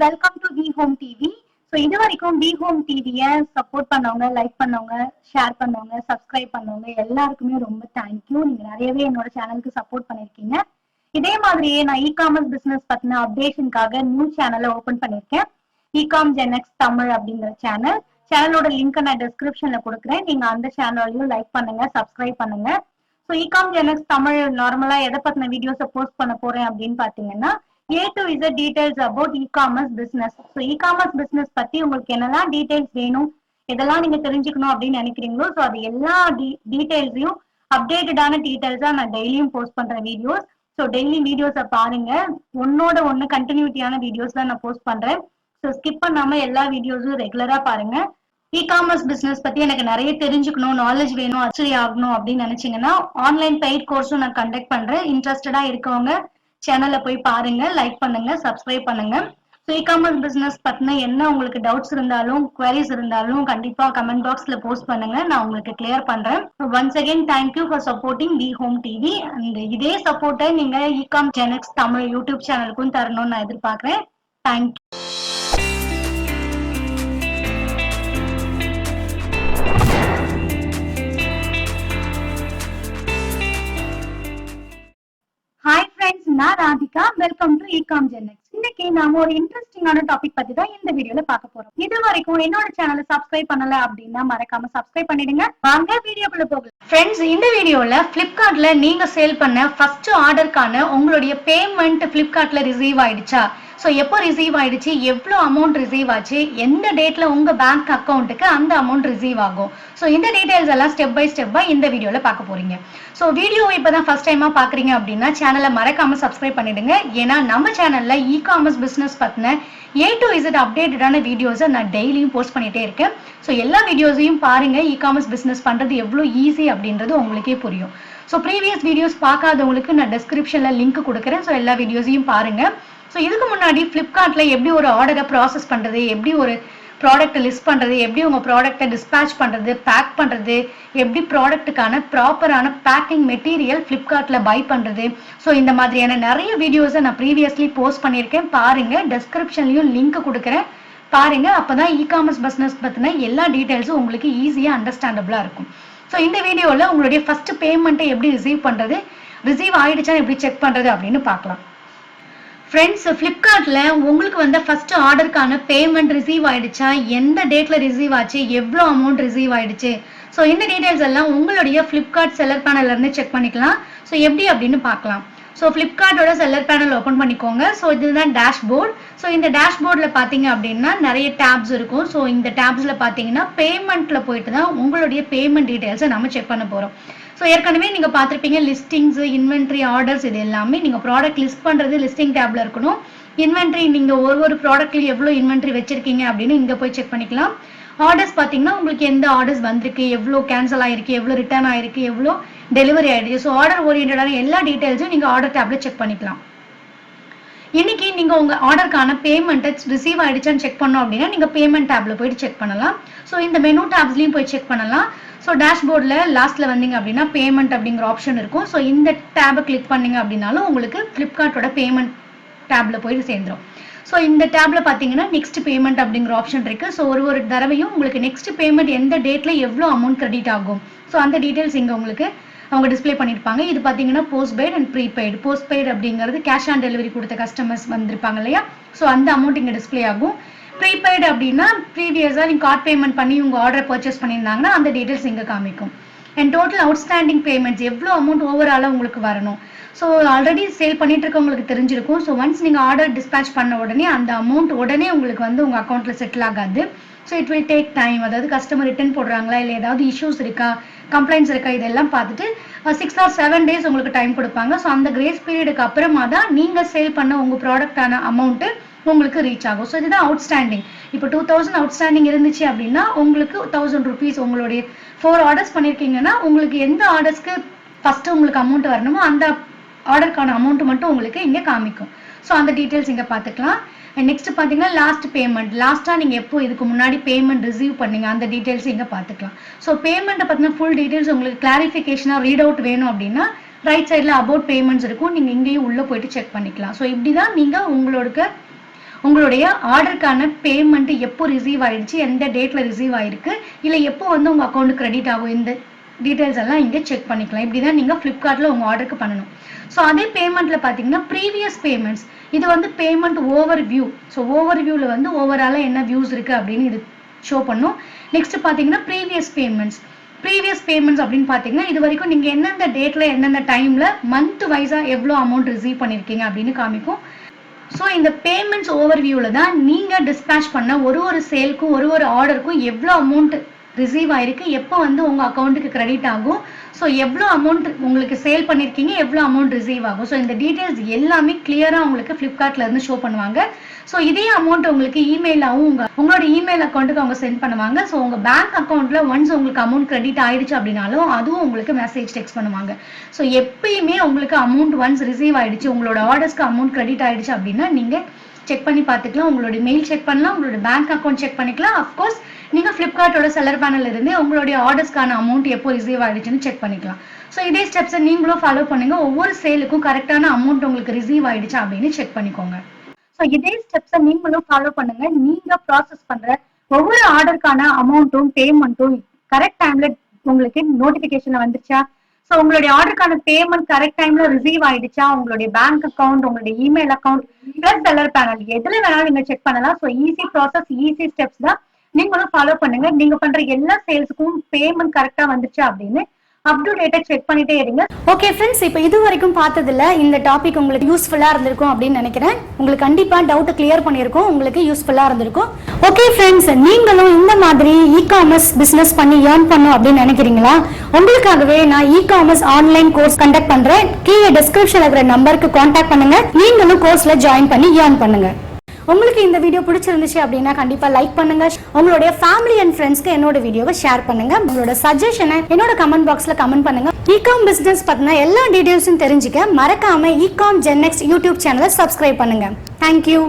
Welcome to V home TV. So இது வரைக்கும் V home டிவியை சப்போர்ட் பண்ணவங்க, லைக் பண்ணவங்க, ஷேர் பண்ணவங்க, சப்ஸ்கிரைப் பண்ணவங்க எல்லாருக்குமே ரொம்ப தேங்க்யூ. நீங்க நிறையவே என்னோட சேனலுக்கு சப்போர்ட் பண்ணிருக்கீங்க. இதே மாதிரியே நான் இ-காமர்ஸ் பிசினஸ் பத்தின அப்டேஷனுக்காக நியூ சேனலை ஓபன் பண்ணிருக்கேன். இ-காம் ஜென்எக்ஸ் தமிழ் அப்படிங்கிற சேனலோட லிங்க் நான் டிஸ்கிரிப்ஷன்ல கொடுக்குறேன். நீங்க அந்த சேனலையும் லைக் பண்ணுங்க, சப்ஸ்கிரைப் பண்ணுங்க. ஸோ இ-காம் ஜென்எக்ஸ் தமிழ் நார்மலா எதை பத்தின வீடியோஸை போஸ்ட் பண்ண போறேன் அப்படின்னு பாத்தீங்கன்னா A to Z details about e-commerce business. So e-commerce business பத்தி உங்களுக்கு என்னெல்லாம் டீடைல்ஸ் வேணும், இதெல்லாம் நீங்க தெரிஞ்சுக்கணும் அப்படின்னு நினைக்கிறீங்களோ ஸோ அது எல்லா டீடைல்ஸையும் அப்டேட்டடான டீடைல்ஸா நான் டெய்லியும் போஸ்ட் பண்றேன் வீடியோஸ். ஸோ டெய்லி வீடியோஸை பாருங்க. ஒன்னோட ஒன்னு கண்டினியூட்டியான வீடியோஸ் தான் நான் போஸ்ட் பண்றேன். ஸோ ஸ்கிப் பண்ணாம எல்லா வீடியோஸும் ரெகுலரா பாருங்க. இ-காமர்ஸ் பிசினஸ் பத்தி எனக்கு நிறைய தெரிஞ்சுக்கணும், நாலேஜ் வேணும், அச்சரி ஆகணும் அப்படின்னு நினைச்சீங்கன்னா ஆன்லைன் பெய்ட் கோர்ஸும் நான் கண்டக்ட் பண்றேன். இன்ட்ரெஸ்டடா இருக்கவங்க சேனல்ல போய் பாருங்க, லைக் பண்ணுங்க, சப்ஸ்கிரைப் பண்ணுங்க. ஸோ இ-காமர்ஸ் பிசினஸ் பத்தின என்ன உங்களுக்கு டவுட்ஸ் இருந்தாலும், குவரிஸ் இருந்தாலும் கண்டிப்பா கமெண்ட் பாக்ஸ்ல போஸ்ட் பண்ணுங்க, நான் உங்களுக்கு கிளியர் பண்றேன். Once again thank you for supporting we home TV. And இதே சப்போர்ட்டை நீங்க இ-காம் ஜென்எக்ஸ் தமிழ் யூடியூப் சேனலுக்கும் தரணும்னு நான் எதிர்பார்க்கிறேன். தேங்க்யூ. ஹாய் ஃப்ரெண்ட்ஸ், நான் Radhika. Welcome to E com Gen X. இன்னைக்கு நாம ஒரு இன்ட்ரெஸ்டிங்கான டாபிக் பத்தி தான் இந்த வீடியோல பார்க்க போறோம். இது வரைக்கும் என்னோட சேனலை சப்ஸ்கிரைப் பண்ணல அப்படின்னா மறக்காம சப்ஸ்கிரைப் பண்ணிடுங்க. வாங்க வீடியோக்குள்ள போகலாம். ஃப்ரெண்ட்ஸ், இந்த வீடியோல Flipkartல நீங்க சேல் பண்ண ஃபர்ஸ்ட் ஆர்டருக்கான உங்களுடைய பேமெண்ட் Flipkartல ரிசீவ் ஆயிடுச்சா, ஸோ எப்போ ரிசீவ் ஆயிடுச்சு, எவ்வளோ அமௌண்ட் ரிசீவ் ஆச்சு, எந்த டேட்ல உங்க பேங்க் அக்கௌண்ட்டுக்கு அந்த அமௌண்ட் ரிசீவ் ஆகும், ஸோ இந்த டீடைல்ஸ் எல்லாம் ஸ்டெப் பை ஸ்டெப்பா இந்த வீடியோல பார்க்க போறீங்க. ஸோ வீடியோவை இப்பதான் ஃபர்ஸ்ட் டைமா பாக்குறீங்க அப்படின்னா சேனலை மறக்காம சப்ஸ்கிரைப் பண்ணிடுங்க. ஏன்னா நம்ம சேனல்ல இ-காமர்ஸ் பிசினஸ் பத்தின A to Z அப்டேட்டடான வீடியோஸை நான் டெய்லியும் போஸ்ட் பண்ணிட்டே இருக்கேன். ஸோ எல்லா வீடியோஸையும் பாருங்க. இ-காமர்ஸ் பிசினஸ் பண்றது எவ்வளோ ஈஸி அப்படின்றது உங்களுக்கே புரியும். ஸோ ப்ரீவியஸ் வீடியோஸ் பார்க்காதவங்களுக்கு நான் டிஸ்கிரிப்ஷன்ல லிங்க் கொடுக்குறேன். ஸோ எல்லா வீடியோஸையும் பாருங்க. ஸோ இதுக்கு முன்னாடி Flipkartல எப்படி ஒரு ஆர்டரை ப்ராசஸ் பண்றது, எப்படி ஒரு ப்ராடக்ட் லிஸ்ட் பண்றது, எப்படி உங்க ப்ராடக்ட்டை டிஸ்பேச் பண்றது, பேக் பண்றது, எப்படி ப்ராடக்ட்டுக்கான ப்ராப்பரான பேக்கிங் மெட்டீரியல் Flipkartல பை பண்றது, ஸோ இந்த மாதிரியான நிறைய வீடியோஸை நான் ப்ரீவியஸ்லி போஸ்ட் பண்ணியிருக்கேன். பாருங்க, டிஸ்கிரிப்ஷன்லயும் லிங்க் கொடுக்குறேன், பாருங்க. அப்பதான் இ-காமர்ஸ் பிசினஸ் பத்தின எல்லா டீடைல்ஸும் உங்களுக்கு ஈஸியா அண்டர்ஸ்டாண்டபிளா இருக்கும். ஸோ இந்த வீடியோல உங்களுடைய ஃபர்ஸ்ட் பேமெண்ட்டை எப்படி ரிசீவ் பண்றது, ரிசீவ் ஆயிடுச்சா எப்படி செக் பண்றது அப்படின்னு பார்க்கலாம். ஃப்ரெண்ட்ஸ், Flipkartல உங்களுக்கு வந்த ஃபர்ஸ்ட் ஆர்டருக்கான பேமெண்ட் ரிசீவ் ஆயிடுச்சா, எந்த டேட்ல ரிசீவ் ஆச்சு, எவ்வளோ அமௌண்ட் ரிசீவ் ஆயிடுச்சு, ஸோ இந்த டீடைல்ஸ் எல்லாம் உங்களுடைய Flipkart செல்லர் பேனல்ல இருந்து செக் பண்ணிக்கலாம். ஸோ எப்படி அப்படின்னு பார்க்கலாம். ஸோ Flipkartோட செல்லர் பேனல் ஓப்பன் பண்ணிக்கோங்க. ஸோ இதுதான் டேஷ்போர்ட். ஸோ இந்த டேஷ்போர்டில் பார்த்தீங்க அப்படின்னா நிறைய டேப்ஸ் இருக்கும். ஸோ இந்த டேப்ஸ்ல பார்த்தீங்கன்னா பேமெண்ட்ல போயிட்டு தான் உங்களுடைய பேமெண்ட் டீடைல்ஸை நம்ம செக் பண்ண போறோம். ஸோ ஏற்கனவே நீங்க பார்த்துருப்பீங்க, லிஸ்டிங்ஸ், இன்வென்ட்ரி, ஆர்டர்ஸ், இது எல்லாமே நீங்க ப்ராடக்ட் லிஸ்ட் பண்றது லிஸ்டிங் டேப்ல இருக்கணும். இன்வென்ட்ரி நீங்க ஒரு ப்ராடக்ட்ல எவ்வளோ இன்வென்ட்ரி வச்சிருக்கீங்க அப்படின்னு இங்க போய் செக் பண்ணிக்கலாம். ஆர்டர்ஸ் பார்த்தீங்கன்னா உங்களுக்கு எந்த ஆர்டர்ஸ் வந்திருக்கு, எவ்வளோ கேன்சல் ஆயிருக்கு, எவ்வளோ ரிட்டர்ன் ஆயிருக்கு, எவ்வளோ டெலிவரி ஆயிடுச்சு, ஸோ ஆர்டர் ஓரியன்டான எல்லா டீடைல்ஸும் நீங்க ஆர்டர் டேப்ல செக் பண்ணிக்கலாம். இன்னைக்கு நீங்க உங்க ஆர்டருக்கான பேமெண்ட் ரிசீவ் ஆயிடுச்சான்னு செக் பண்ணோம் அப்படின்னா நீங்க பேமெண்ட் டேப்ல போயிட்டு செக் பண்ணலாம். ஸோ இந்த மெனு டேப்ஸ்லயும் போய் செக் பண்ணலாம். ஸோ டேஷ்போர்ட்ல லாஸ்ட்ல வந்தீங்க அப்படின்னா பேமெண்ட் அப்படிங்கிற ஆப்ஷன் இருக்கும். ஸோ இந்த டேபை கிளிக் பண்ணீங்க அப்படின்னாலும் உங்களுக்கு Flipkartோட பேமெண்ட் டேப்ல போயிட்டு சேர்ந்துடும். ஸோ இந்த டேப்ல பாத்தீங்கன்னா நெக்ஸ்ட் பேமெண்ட் அப்படிங்கிற ஆப்ஷன் இருக்கு. ஸோ ஒரு தடவையும் உங்களுக்கு நெக்ஸ்ட் பேமெண்ட் எந்த டேட்ல எவ்வளோ அமௌண்ட் கிரெடிட் ஆகும், ஸோ அந்த டீடைல்ஸ் இங்க உங்களுக்கு அவங்க டிஸ்பிளே பண்ணிருப்பாங்க. இது பாத்தீங்கன்னா போஸ்ட்பெய்ட் அண்ட் ப்ரீபெய்டு. போஸ்ட்பெய்டு அப்படிங்கிறது கேஷ் ஆன் டெலிவரி கொடுத்த கஸ்டமர்ஸ் வந்திருப்பாங்க இல்லையா, ஸோ அந்த அமௌண்ட் இங்க டிஸ்பிளே ஆகும். ப்ரீபெய்டு அப்படின்னா ப்ரீவியஸா நீங்க கார்ட் பேமெண்ட் பண்ணி உங்க ஆர்டர் பர்ச்சேஸ் பண்ணியிருந்தாங்கன்னா அந்த டீடைல்ஸ் இங்க காமிக்கும். அண்ட் டோட்டல் அவுட்ஸ்டாண்டிங் பேமெண்ட்ஸ் எவ்வளோ அமௌண்ட் ஓவராலா உங்களுக்கு வரணும், ஸோ ஆல்ரெடி சேல் பண்ணிட்டு இருக்கவங்களுக்கு தெரிஞ்சிருக்கும். ஸோ ஒன்ஸ் நீங்க ஆர்டர் டிஸ்பேச் பண்ண உடனே அந்த அமௌண்ட் உடனே உங்களுக்கு வந்து உங்க அக்கௌண்ட்ல செட்டில் ஆகாது. So it will take time. அதாவது கஸ்டமர் ரிட்டர்ன் போடுறாங்களா, இல்லை ஏதாவது இஷ்யூஸ் இருக்கா, கம்ப்ளைண்ட்ஸ் இருக்கா, இதெல்லாம் பார்த்துட்டு 6 or 7 days உங்களுக்கு டைம் கொடுப்பாங்க. ஸோ அந்த கிரேஸ் பீரியடுக்கு அப்புறமா தான் நீங்க சேல் பண்ண உங்க ப்ராடக்டான அமௌண்ட் உங்களுக்கு ரீச் ஆகும். ஸோ இதுதான் அவுட்ஸ்டாண்டிங். இப்போ 2000 அவுட்ஸ்டாண்டிங் இருந்துச்சு அப்படின்னா உங்களுக்கு 1000 rupees, உங்களுடைய 4 ஆர்டர்ஸ் பண்ணிருக்கீங்கன்னா உங்களுக்கு எந்த ஆர்டர்ஸ்க்கு ஃபர்ஸ்ட் உங்களுக்கு அமௌண்ட் வரணுமோ அந்த ஆர்டருக்கான அமௌண்ட் மட்டும் உங்களுக்கு இங்க காமிக்கும். ஸோ அந்த டீடைல்ஸ் இங்க பார்த்துக்கலாம். நெக்ஸ்ட் பாத்தீங்கன்னா லாஸ்ட் பேமெண்ட், லாஸ்டா நீங்க எப்போ இதுக்கு முன்னாடி பேமெண்ட் ரிசீவ் பண்ணீங்க அந்த டீடைல்ஸ் இங்க பார்த்துக்கலாம். ஸோ பேமெண்ட் பத்தின ஃபுல் டீடைல்ஸ் உங்களுக்கு கிளாரிஃபிகேஷனா ரீட் அவுட் வேணும் அப்படின்னா ரைட் சைட்ல அபவுட் பேமெண்ட்ஸ் இருக்கும், நீங்க இங்கேயும் உள்ள போயிட்டு செக் பண்ணிக்கலாம். ஸோ இப்படிதான் நீங்க உங்களுடைய ஆர்டருக்கான பேமெண்ட் எப்போ ரிசீவ் ஆயிடுச்சு, எந்த டேட்ல ரிசீவ் ஆயிருக்கு, இல்ல எப்போ வந்து உங்க அக்கௌண்ட் கிரெடிட் ஆகும், இந்த டீடைல்ஸ் எல்லாம் இங்க செக் பண்ணிக்கலாம். இப்படிதான் நீங்க Flipkartல உங்க ஆர்டருக்கு பண்ணணும். ஸோ அதே பேமெண்ட்ல பாத்தீங்கன்னா ப்ரீவியஸ் பேமெண்ட்ஸ், இது வந்து பேமெண்ட் ஓவர் வியூ. ஸோ ஓவர் வியூல வந்து ஓவராலா என்ன வியூஸ் இருக்கு அப்படின்னு இது ஷோ பண்ணும். நெக்ஸ்ட் பாத்தீங்கன்னா ப்ரீவியஸ் பேமெண்ட்ஸ் அப்படின்னு பாத்தீங்கன்னா இது வரைக்கும் நீங்க எந்தெந்த டேட்ல எந்தெந்த டைம்ல மந்த் வைஸா எவ்வளவு அமௌண்ட் ரிசீவ் பண்ணிருக்கீங்க அப்படின்னு காமிக்கும். ஸோ இந்த பேமெண்ட்ஸ் ஓவர் வியூல தான் நீங்க டிஸ்பேச் பண்ண ஒரு சேலுக்கும் ஒரு ஆர்டருக்கும் எவ்வளோ அமௌண்ட் ரிசீவ் ஆயிருக்கு, எப்போ வந்து உங்க அக்கௌண்ட்டுக்கு கிரெடிட் ஆகும், ஸோ எவ்வளோ அமௌண்ட் உங்களுக்கு சேல் பண்ணிருக்கீங்க, எவ்வளோ அமௌண்ட் ரிசீவ் ஆகும். ஸோ இந்த டீடைல்ஸ் எல்லாமே கிளியரா உங்களுக்கு Flipkartல இருந்து ஷோ பண்ணுவாங்க. ஸோ இதே அமௌண்ட் உங்களுக்கு இமெயிலாவும் உங்களோட இமெயில் அக்கௌண்ட்டுக்கு அவங்க சென்ட் பண்ணுவாங்க. ஸோ உங்க பேங்க் அக்கௌண்ட்ல ஒன்ஸ் உங்களுக்கு அமௌண்ட் கிரெடிட் ஆயிடுச்சு அப்படின்னாலும் அதுவும் உங்களுக்கு மெசேஜ் டெக்ஸ்ட் பண்ணுவாங்க. ஸோ எப்பயுமே உங்களுக்கு அமௌண்ட் ஒன்ஸ் ரிசீவ் ஆயிடுச்சு, உங்களோட ஆர்டர்ஸ்க்கு அமௌண்ட் கிரெடிட் ஆயிடுச்சு அப்படின்னா நீங்க செக் பண்ணி பார்த்துக்கலாம். உங்களோட மெயில் செக் பண்ணலாம், உங்களோட பேங்க் அக்கௌண்ட் செக் பண்ணிக்கலாம். அஃப்கோர்ஸ் நீங்க Flipkartோட செல்லர் பேனல்ல இருந்து உங்களுடைய ஆர்டர்ஸ்க்கான அமௌண்ட் எப்போ ரிசீவ் ஆயிடுச்சுன்னு செக் பண்ணிக்கலாம். ஸோ இதே ஸ்டெப்ஸை நீங்களும் ஃபாலோ பண்ணுங்க. ஒவ்வொரு சேலுக்கும் கரெக்டான அமௌண்ட் உங்களுக்கு ரிசீவ் ஆயிடுச்சா அப்படின்னு செக் பண்ணிக்கோங்க. ஸோ இதே ஸ்டெப்ஸை நீங்களும் ஃபாலோ பண்ணுங்க. நீங்க ப்ராசஸ் பண்ற ஒவ்வொரு ஆர்டருக்கான அமௌண்ட்டும் பேமெண்ட்டும் கரெக்ட் டைம்ல உங்களுக்கு நோட்டிபிகேஷன்ல வந்துச்சா, ஸோ உங்களுடைய ஆர்டருக்கான பேமெண்ட் கரெக்ட் டைம்ல ரிசீவ் ஆயிடுச்சா, உங்களுடைய பேங்க் அக்கௌண்ட், உங்களுடைய email account plus seller panel எதுல வேணாலும் நீங்க செக் பண்ணலாம். So easy process, easy steps தான். நீங்களும் ஃபாலோ பண்ணுங்க. நீங்க பண்ற எல்லா சேல்ஸுக்கும் பேமெண்ட் கரெக்டா வந்துச்சு அப்படின்னு அப் டு டேட்டா செக் பண்ணிட்டே இருங்க. ஓகே ஃப்ரெண்ட்ஸ், இப்போ இது வரைக்கும் பார்த்ததுல இந்த டாபிக் உங்களுக்கு யூஸ்ஃபுல்லா இருந்திருக்கும் அப்படின்னு நினைக்கிறேன். உங்களுக்கு கண்டிப்பா டவுட் கிளியர் பண்ணியிருக்கோம், உங்களுக்கு யூஸ்ஃபுல்லா இருந்திருக்கும். ஓகே ஃப்ரெண்ட்ஸ், நீங்களும் இந்த மாதிரி இ-காமர்ஸ் பிசினஸ் பண்ணி ஏர்ன் பண்ணும் அப்படின்னு நினைக்கிறீங்களா? உங்களுக்காகவே நான் இ-காமர்ஸ் ஆன்லைன் கோர்ஸ் கண்டக்ட் பண்றேன். கீழே டிஸ்கிரிப்ஷன்ல இருக்கிற நம்பருக்கு கான்டாக்ட் பண்ணுங்க. நீங்களும் கோர்ஸ்ல ஜாயின் பண்ணி ஏர்ன் பண்ணுங்க. உங்களுக்கு இந்த வீடியோ பிடிச்சிருந்துச்சு அப்படின்னா கண்டிப்பா லைக் பண்ணுங்க. உங்களுடைய ஃபேமிலி அண்ட் ஃப்ரெண்ட்ஸ்க்கு என்னோட வீடியோவை ஷேர் பண்ணுங்க. உங்களோட சஜஷனை என்னோட கமெண்ட் பாக்ஸ்ல கமெண்ட் பண்ணுங்க. இ-காம் பிசினஸ் பத்தின எல்லா டீடைல்ஸும் தெரிஞ்சுக்க மறக்காம இ-காம் ஜென் நெக்ஸ்ட் யூடியூப் சேனலை சப்ஸ்கிரைப் பண்ணுங்க. தேங்க்யூ.